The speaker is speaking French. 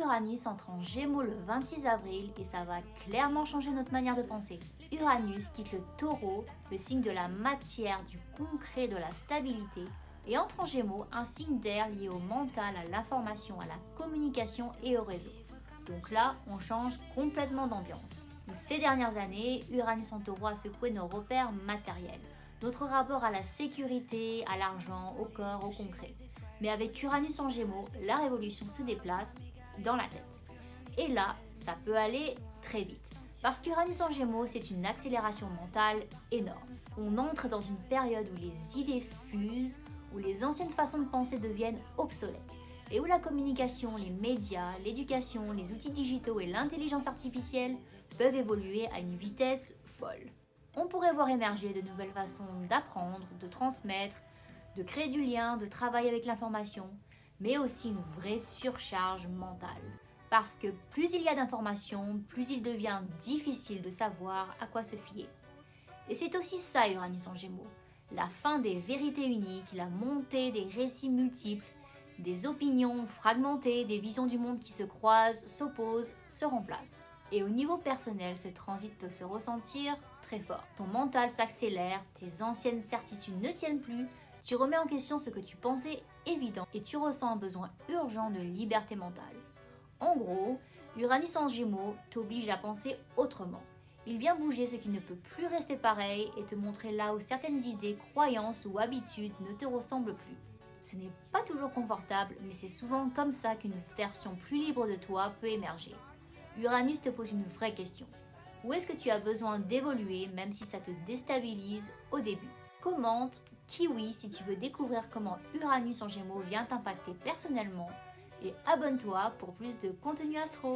Uranus entre en Gémeaux le 26 avril et ça va clairement changer notre manière de penser. Uranus quitte le Taureau, le signe de la matière, du concret, de la stabilité, et entre en Gémeaux, un signe d'air lié au mental, à l'information, à la communication et au réseau. Donc là, on change complètement d'ambiance. Ces dernières années, Uranus en Taureau a secoué nos repères matériels, notre rapport à la sécurité, à l'argent, au corps, au concret. Mais avec Uranus en Gémeaux, la révolution se déplace dans la tête. Et là, ça peut aller très vite. Parce qu'Uranus en Gémeaux, c'est une accélération mentale énorme. On entre dans une période où les idées fusent, où les anciennes façons de penser deviennent obsolètes, et où la communication, les médias, l'éducation, les outils digitaux et l'intelligence artificielle peuvent évoluer à une vitesse folle. On pourrait voir émerger de nouvelles façons d'apprendre, de transmettre, de créer du lien, de travailler avec l'information, mais aussi une vraie surcharge mentale. Parce que plus il y a d'informations, plus il devient difficile de savoir à quoi se fier. Et c'est aussi ça Uranus en Gémeaux, la fin des vérités uniques, la montée des récits multiples, des opinions fragmentées, des visions du monde qui se croisent, s'opposent, se remplacent. Et au niveau personnel, ce transit peut se ressentir très fort. Ton mental s'accélère, tes anciennes certitudes ne tiennent plus, tu remets en question ce que tu pensais évident et tu ressens un besoin urgent de liberté mentale. En gros, Uranus en Gémeaux t'oblige à penser autrement. Il vient bouger ce qui ne peut plus rester pareil et te montrer là où certaines idées, croyances ou habitudes ne te ressemblent plus. Ce n'est pas toujours confortable, mais c'est souvent comme ça qu'une version plus libre de toi peut émerger. Uranus te pose une vraie question. Où est-ce que tu as besoin d'évoluer même si ça te déstabilise au début? Commente Kiwi si tu veux découvrir comment Uranus en Gémeaux vient t'impacter personnellement et abonne-toi pour plus de contenu astro.